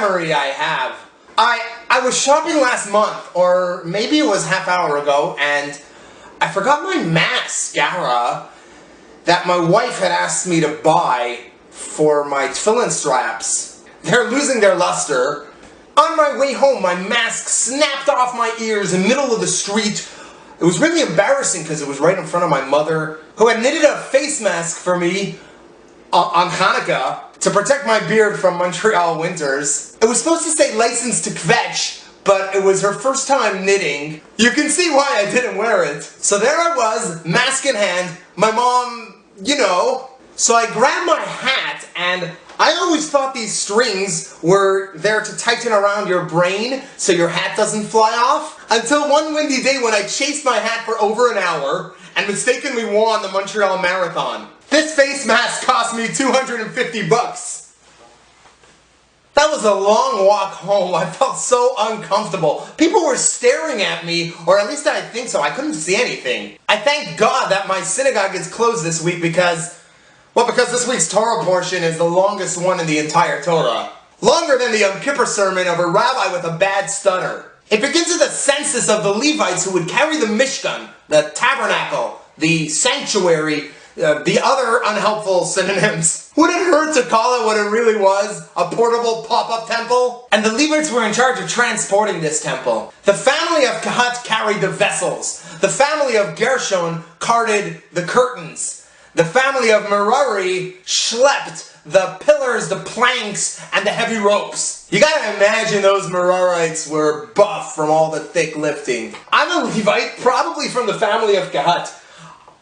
memory I have. I was shopping last month, or maybe it was half hour ago, and I forgot my mascara that my wife had asked me to buy for my tefillin straps. They're losing their luster. On my way home, my mask snapped off my ears in the middle of the street. It was really embarrassing because it was right in front of my mother, who had knitted a face mask for me on Hanukkah to protect my beard from Montreal winters. It was supposed to say licensed to kvetch, but it was her first time knitting. You can see why I didn't wear it. So there I was, mask in hand, my mom, you know. So I grabbed my hat, and I always thought these strings were there to tighten around your brain so your hat doesn't fly off, until one windy day when I chased my hat for over an hour and mistakenly won the Montreal Marathon. This face mask cost me 250 bucks. That was a long walk home. I felt so uncomfortable. People were staring at me, or at least I think so. I couldn't see anything. I thank God that my synagogue is closed this week because this week's Torah portion is the longest one in the entire Torah. Longer than the Yom Kippur sermon of a rabbi with a bad stutter. It begins with a census of the Levites who would carry the Mishkan, the tabernacle, the sanctuary, the other unhelpful synonyms. Would it hurt to call it what it really was? A portable pop-up temple? And the Levites were in charge of transporting this temple. The family of Kahat carried the vessels. The family of Gershon carted the curtains. The family of Merari schlepped the pillars, the planks, and the heavy ropes. You gotta imagine those Merarites were buff from all the thick lifting. I'm a Levite, probably from the family of Kahat.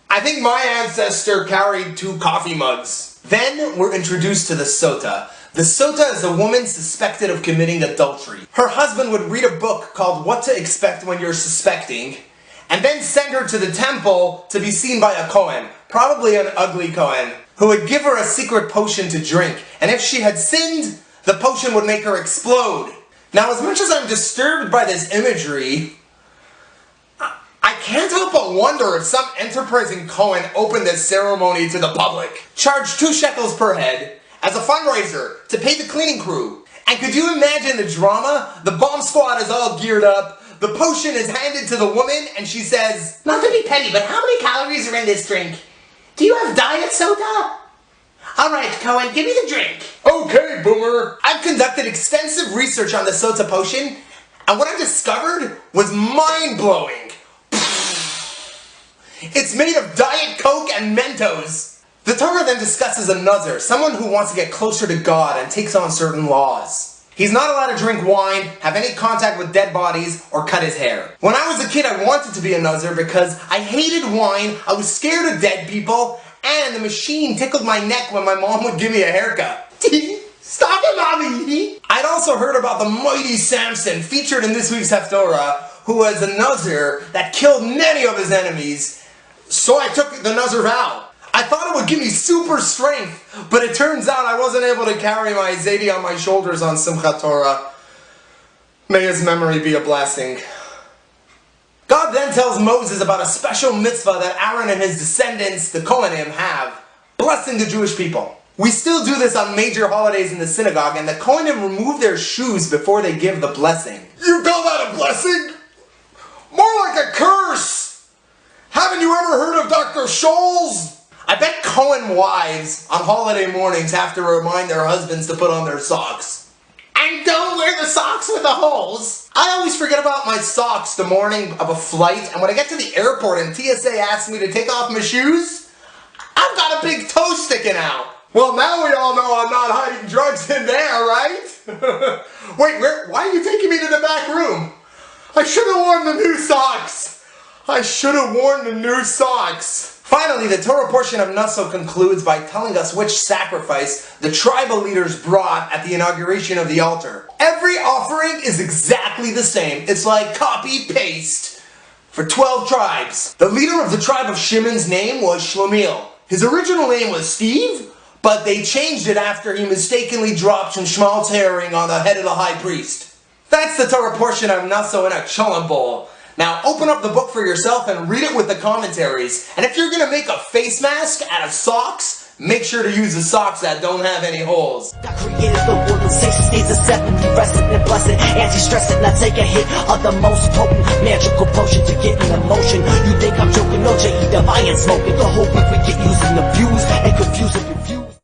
I think my ancestor carried 2 coffee mugs. Then we're introduced to the Sota. The Sota is a woman suspected of committing adultery. Her husband would read a book called What to Expect When You're Suspecting, and then send her to the temple to be seen by a Kohen, probably an ugly Kohen, who would give her a secret potion to drink, and if she had sinned, the potion would make her explode. Now, as much as I'm disturbed by this imagery, I can't help but wonder if some enterprising Kohen opened this ceremony to the public, charged 2 shekels per head as a fundraiser to pay the cleaning crew. And could you imagine the drama? The bomb squad is all geared up, the potion is handed to the woman, and she says, "Not to be petty, but how many calories are in this drink? Do you have diet soda?" "Alright, Cohen, give me the drink." "Okay, boomer." I've conducted extensive research on the Sota potion, and what I discovered was mind-blowing. It's made of Diet Coke and Mentos. The Torah then discusses a Nazir, someone who wants to get closer to God and takes on certain laws. He's not allowed to drink wine, have any contact with dead bodies, or cut his hair. When I was a kid, I wanted to be a Nazir because I hated wine, I was scared of dead people, and the machine tickled my neck when my mom would give me a haircut. Stop it, Mommy! I'd also heard about the mighty Samson, featured in this week's Haftorah, who was a Nazir that killed many of his enemies, so I took the Nazir vow. I thought it would give me super strength, but it turns out I wasn't able to carry my Zaidi on my shoulders on Simchat Torah. May his memory be a blessing. God then tells Moses about a special mitzvah that Aaron and his descendants, the Kohanim, have, blessing the Jewish people. We still do this on major holidays in the synagogue, and the Kohanim remove their shoes before they give the blessing. You call that a blessing? More like a curse! Haven't you ever heard of Dr. Scholl's? I bet Cohen wives on holiday mornings have to remind their husbands to put on their socks. And don't wear the socks with the holes. I always forget about my socks the morning of a flight, and when I get to the airport and TSA asks me to take off my shoes, I've got a big toe sticking out. Well, now we all know I'm not hiding drugs in there, right? Wait, why are you taking me to the back room? I should have worn the new socks. I should have worn the new socks. Finally, the Torah portion of Nasso concludes by telling us which sacrifice the tribal leaders brought at the inauguration of the altar. Every offering is exactly the same. It's like copy-paste for 12 tribes. The leader of the tribe of Shimon's name was Shlomiel. His original name was Steve, but they changed it after he mistakenly dropped some schmaltz herring on the head of the high priest. That's the Torah portion of Nasso in a Cholent bowl. Now open up the book for yourself and read it with the commentaries. And if you're going to make a face mask out of socks, make sure to use the socks that don't have any holes. I created the world in 6 days of 7, be rested and blessed, anti-stressing, I take a hit of the most potent magical potion to get in emotion. You think I'm joking? No, J.E. Defiant smoking the whole week we get used and abused and confused and confused.